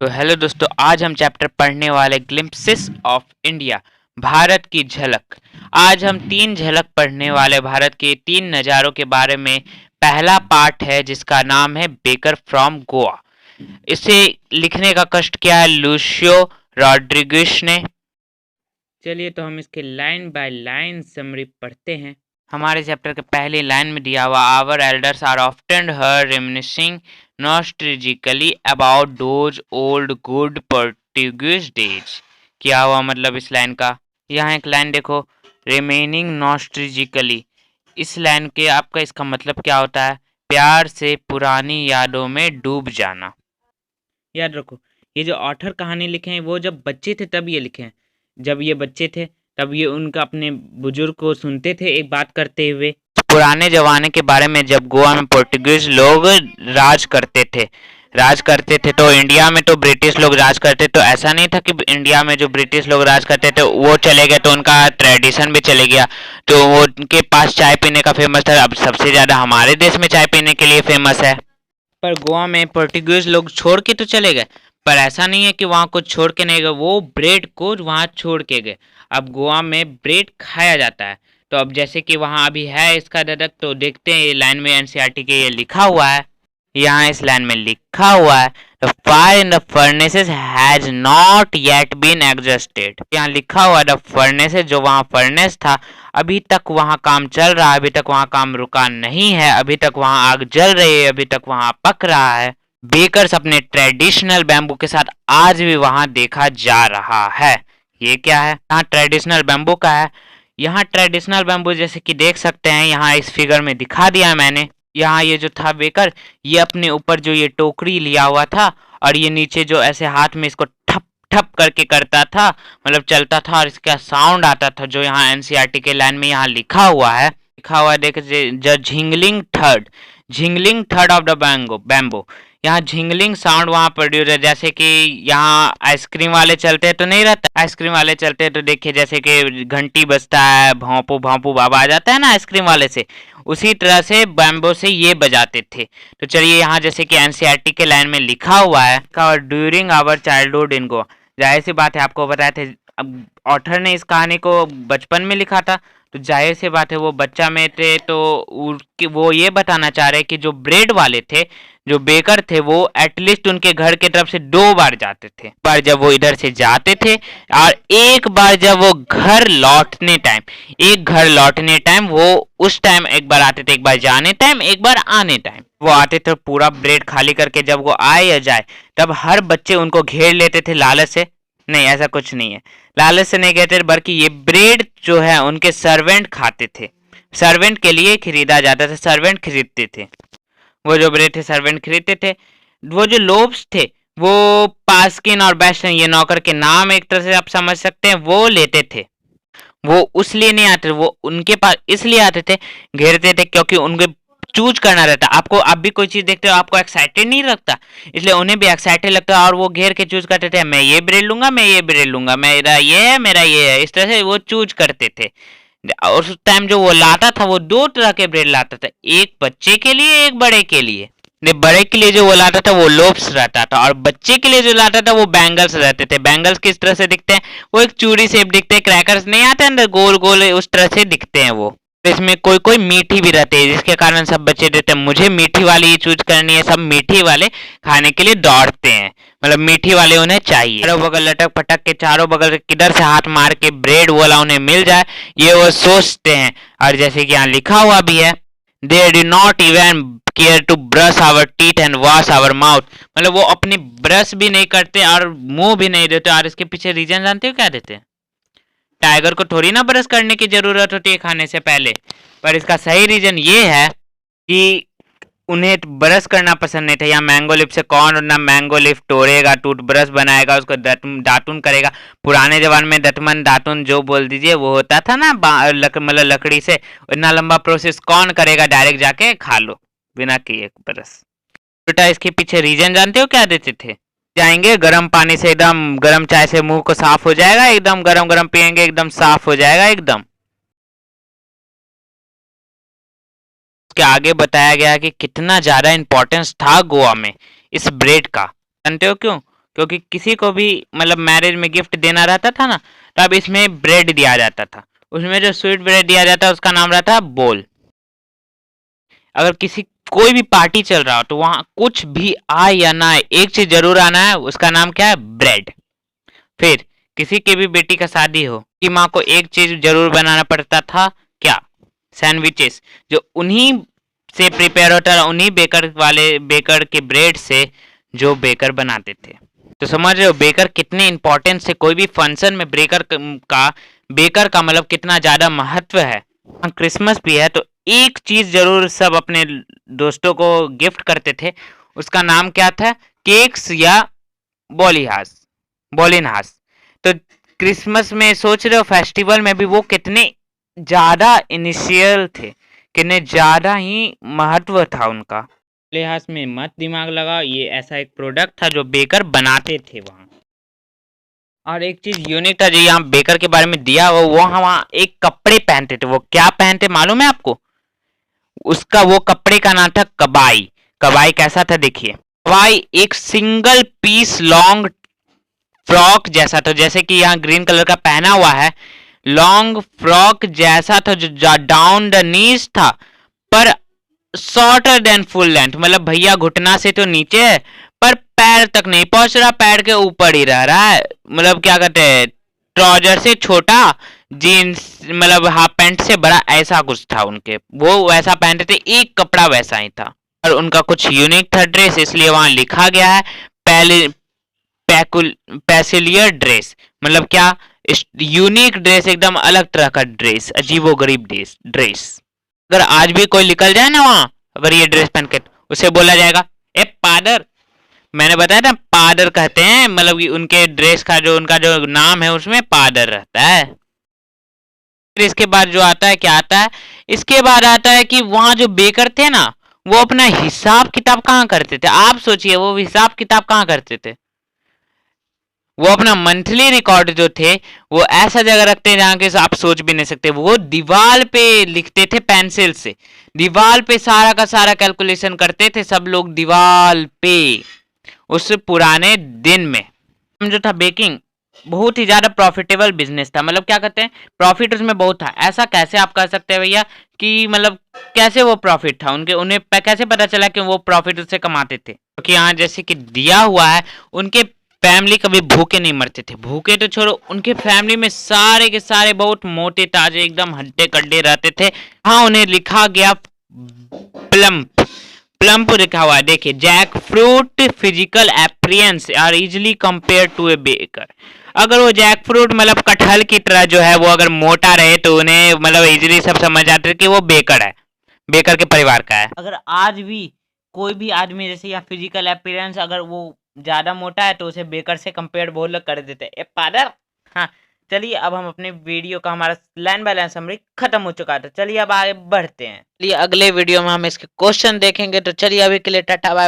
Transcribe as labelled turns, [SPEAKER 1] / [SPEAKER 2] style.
[SPEAKER 1] तो हेलो दोस्तों, आज हम चैप्टर पढ़ने वाले ग्लिम्पसेस ऑफ इंडिया, भारत की झलक। आज हम 3 झलक पढ़ने वाले भारत के 3 नज़ारों के बारे में। पहला पार्ट है जिसका नाम है बेकर फ्रॉम गोवा। इसे लिखने का कष्ट किया है लूसियो रॉड्रिगस ने। चलिए तो हम इसके लाइन बाय लाइन समरी पढ़ते हैं। हमारे चैप्टर के पहली लाइन में दिया हुआ, our elders are often heard reminiscing nostalgically about those old good Portuguese days. क्या हुआ मतलब इस लाइन का? यहाँ एक लाइन देखो, रिमेनिंग नॉस्टैल्जिकली। इस लाइन के आपका इसका मतलब क्या होता है? प्यार से पुरानी यादों में डूब जाना। याद रखो, ये जो ऑथर कहानी लिखे हैं वो जब बच्चे थे तब ये लिखे हैं। जब ये बच्चे थे तब ये उनका अपने बुजुर्ग को सुनते थे एक बात करते हुए, पुराने जमाने के बारे में, जब गोवा में पोर्टुगीज लोग राज करते थे। तो इंडिया में तो ब्रिटिश लोग राज करते, तो ऐसा नहीं था कि इंडिया में जो ब्रिटिश लोग राज करते थे वो चले गए तो उनका ट्रेडिशन भी चले गया। तो वो उनके पास चाय पीने का फेमस था। अब सबसे ज्यादा हमारे देश में चाय पीने के लिए फेमस है। पर गोवा में पोर्टुगीज लोग छोड़ के तो चले गए, पर ऐसा नहीं है कि वहाँ कुछ छोड़ के नहीं गए, वो ब्रेड को वहाँ छोड़ के गए। अब गोवा में ब्रेड खाया जाता है। तो अब जैसे कि वहाँ अभी है इसका ददक, तो देखते हैं ये लाइन में एनसीईआरटी के ये लिखा हुआ है। यहाँ इस लाइन में लिखा हुआ है, the fire in the furnaces has not yet been exhausted. यहाँ लिखा हुआ है द फर्नेसेस, जो वहाँ फर्नेस था अभी तक वहाँ काम चल रहा है, अभी तक वहाँ काम रुका नहीं है, अभी तक वहाँ आग जल रही है, अभी तक वहाँ पक रहा है। बेकर्स अपने ट्रेडिशनल बैम्बू के साथ आज भी वहाँ देखा जा रहा है। ये क्या है? यहाँ ट्रेडिशनल बैम्बू का है। यहाँ ट्रेडिशनल बैम्बू जैसे कि देख सकते हैं, यहाँ इस फिगर में दिखा दिया है मैंने। यहाँ ये जो था बेकर, ये अपने ऊपर जो ये टोकरी लिया हुआ था और ये नीचे जो ऐसे हाथ में इसको ठप ठप करके करता था, मतलब चलता था और इसका साउंड आता था, जो यहाँ एनसीईआरटी के लाइन में यहाँ लिखा हुआ है। देख, झिंगलिंग थर्ड ऑफ द बैम्बो। यहाँ झिंगलिंग साउंड वहाँ प्रोड्यूस है। जैसे कि यहाँ आइसक्रीम वाले चलते हैं तो नहीं रहता, आइसक्रीम वाले चलते हैं तो देखिए जैसे कि घंटी बजता है, भौंपू भौंपू बाबा आ जाता है ना आइसक्रीम वाले से, उसी तरह से बैम्बो से ये बजाते थे। तो चलिए यहाँ जैसे कि एनसीईआरटी के लाइन में लिखा हुआ है, during our childhood in Goa. जाहिर सी बात है, आपको बताया थे, अब ऑथर ने इस कहानी को बचपन में लिखा था, तो जाहिर सी बात है वो बच्चा में थे, तो वो ये बताना चाह रहे कि जो ब्रेड वाले थे, जो बेकर थे, वो एटलीस्ट उनके घर की तरफ से 2 बार जाते थे। बार जब वो इधर से जाते थे और एक बार जब वो घर लौटने टाइम वो उस टाइम एक बार आते थे, एक बार जाने टाइम, एक बार आने टाइम वो आते थे। पूरा ब्रेड खाली करके जब वो आए या जाए, तब हर बच्चे उनको घेर लेते थे लालच से। नहीं, ऐसा कुछ नहीं है, लालच से नहीं कहते, बल्कि ये ब्रेड जो है उनके सर्वेंट खाते थे, सर्वेंट के लिए खरीदा जाता था, सर्वेंट खरीदते थे। वो जो ब्रेड थे सर्वेंट खरीदते थे। वो जो लोब्स थे वो पास्किन और बेस्टन, ये नौकर के नाम एक तरह से आप समझ सकते हैं, वो लेते थे। वो उसलिए नहीं आते, वो उनके पास इसलिए आते थे, घेरते थे, क्योंकि उनको चूज करना रहता। आपको आप भी कोई चीज देखते हो, आपको एक्साइटेड नहीं लगता, इसलिए उन्हें भी एक्साइटेड लगता है और वो घेर के चूज करते थे, मैं ये ब्रेड लूंगा, मैं ये ब्रेड लूंगा, मेरा ये है, मेरा ये है। इस तरह से वो चूज करते थे। और उस टाइम जो वो लाता था, वो 2 तरह के ब्रेड लाता था, एक बच्चे के लिए, एक बड़े के लिए। बड़े के लिए जो वो लाता था वो लोब्स रहता था, और बच्चे के लिए जो लाता था वो बैंगल्स रहते थे। बैंगल्स किस तरह से दिखते हैं? वो एक चूड़ी शेप दिखते हैं, क्रैकर्स नहीं आते अंदर गोल गोल, उस तरह से दिखते हैं वो। इसमें कोई कोई मीठी भी रहती है, जिसके कारण सब बच्चे देते हैं, मुझे मीठी वाली ही चूज करनी है। सब मीठी वाले खाने के लिए दौड़ते हैं, मतलब मीठी वाले उन्हें चाहिए। चारों बगल लटक पटक के, चारों बगल से किधर से हाथ मार के ब्रेड वाला उन्हें मिल जाए, ये वो सोचते हैं। और जैसे कि यहाँ लिखा हुआ भी है, they do not even care to brush our teeth and wash our mouth. मतलब वो अपनी ब्रश भी नहीं करते और मुंह भी नहीं देते। और इसके पीछे रीजन जानते हो क्या देते हैं? टाइगर को थोड़ी ना ब्रश करने की जरूरत होती है खाने से पहले, पर इसका सही रीजन ये है कि उन्हें ब्रश करना पसंद नहीं था। या मैंगो लिप से कौन ना मैंगो लिप तोड़ेगा, टूथब्रश बनाएगा, उसको दातुन करेगा। पुराने जमाने में दतमन दातुन जो बोल दीजिए वो होता था ना, मतलब लकड़ी से। इतना लंबा प्रोसेस कौन करेगा? डायरेक्ट जाके खा लो बिना किए ब्रश। बेटा इसके पीछे रीजन जानते हो क्या देते थे? जाएंगे गर्म पानी से, एकदम गर्म चाय से मुंह को साफ हो जाएगा, एकदम गरम गरम पियेंगे, एकदम साफ हो जाएगा एकदम। उसके आगे बताया गया कि कितना ज्यादा इंपॉर्टेंस था गोवा में इस ब्रेड का। जानते हो क्यों? क्योंकि किसी को भी मतलब मैरिज में गिफ्ट देना रहता था ना, तो अब इसमें ब्रेड दिया जाता था। उसमें जो स्वीट ब्रेड दिया जाता है उसका नाम रहता है बोल। अगर किसी कोई भी पार्टी चल रहा हो तो वहां कुछ भी आए या ना आए, एक चीज जरूर आना है, उसका नाम क्या है? ब्रेड। फिर किसी की भी बेटी का शादी हो कि माँ को एक चीज जरूर बनाना पड़ता था, क्या? सैंडविचेस, जो उन्हीं से प्रिपेयर होता था, उन्हीं बेकर के ब्रेड से जो बेकर बनाते थे। तो समझ रहे हो बेकर कितने इंपॉर्टेंट से, कोई भी फंक्शन में बेकर का मतलब कितना ज्यादा महत्व है। क्रिसमस भी है तो एक चीज जरूर सब अपने दोस्तों को गिफ्ट करते थे, उसका नाम क्या था? केक्स या बॉलिनहास। तो क्रिसमस में सोच रहे हो, फेस्टिवल में भी वो कितने ज्यादा इनिशियल थे, कितने ज्यादा ही महत्व था उनका। लिहाज में मत दिमाग लगाओ, ये ऐसा एक प्रोडक्ट था जो बेकर बनाते थे वहां। और एक चीज यूनिक था जो यहाँ बेकर के बारे में दिया वो वहां एक कपड़े पहनते थे। वो क्या पहनते मालूम है आपको? उसका वो कपड़े का नाम था कबाई। कबाई कैसा था देखिए, कबाई एक सिंगल पीस लॉन्ग फ्रॉक जैसा था, जैसे कि यहाँ ग्रीन कलर का पहना हुआ है, लॉन्ग फ्रॉक जैसा था जो डाउन द नीज था, पर शॉर्टर देन फुल लेंथ। मतलब भैया घुटना से तो नीचे है पर पैर तक नहीं पहुंच रहा, पैर के ऊपर ही रह रहा है। मतलब क्या कहते हैं, ट्राउजर से छोटा, जीन्स मतलब हाफ पैंट से बड़ा, ऐसा कुछ था उनके। वो वैसा पहनते थे, एक कपड़ा वैसा ही था। और उनका कुछ यूनिक था ड्रेस, इसलिए वहां लिखा गया है पैसिलियर ड्रेस। मतलब क्या? यूनिक ड्रेस, एकदम अलग तरह का ड्रेस, अजीबो गरीब ड्रेस। अगर आज भी कोई निकल जाए ना वहां, अगर ये ड्रेस पहन के, उसे बोला जाएगा ए पादर। मैंने बताया था पादर कहते हैं, मतलब कि उनके ड्रेस का जो उनका जो नाम है उसमें पादर रहता है। फिर इसके बाद जो आता है, क्या आता है? इसके बाद आता है कि वहां जो बेकर थे ना, वो अपना हिसाब किताब कहाँ करते थे? आप सोचिए, वो हिसाब किताब कहाँ करते थे? वो अपना मंथली रिकॉर्ड जो थे वो ऐसा जगह रखते हैं जहां के आप सोच भी नहीं सकते। वो दीवार पे लिखते थे पेंसिल से, दीवार पे सारा का सारा कैलकुलेशन करते थे सब लोग दीवार पे, उस पुराने दिन में। जो था बेकिंग बहुत ही ज्यादा प्रॉफिटेबल बिजनेस था। मतलब क्या कहते हैं, प्रॉफिट उसमें बहुत था। ऐसा कैसे आप कह सकते हैं भैया कि मतलब कैसे वो प्रॉफिट था उनके, उन्हें कैसे पता चला कि वो प्रॉफिट उससे कमाते थे? क्योंकि यहाँ जैसे कि दिया हुआ है, उनके फैमिली कभी भूखे नहीं मरते थे। भूखे तो छोड़ो, उनके फैमिली में सारे के सारे बहुत मोटे ताजे एकदम हड्डे कड्डे रहते थे। हाँ, उन्हें लिखा गया प्लम्प, प्लम्प लिखा हुआ है देखिए। Jackfruit physical appearance are easily compare to a baker. अगर वो जैक फ्रूट मतलब कटहल की तरह जो है वो अगर मोटा रहे तो उन्हें मतलब इजिली सब समझ जाते थे कि वो बेकर है, बेकर के परिवार का है। अगर आज भी कोई भी आदमी जैसे या फिजिकल अपीयरेंस अगर वो ज्यादा मोटा है तो उसे बेकर से कंपेयर बहुत लोग कर देते हैं। फादर। हाँ, चलिए अब हम अपने वीडियो का हमारा लाइन बाय लाइन समरी खत्म हो चुका था। चलिए अब आगे बढ़ते हैं। चलिए अगले वीडियो में हम इसके क्वेश्चन देखेंगे। तो चलिए अभी के लिए टाटा बाय बाय।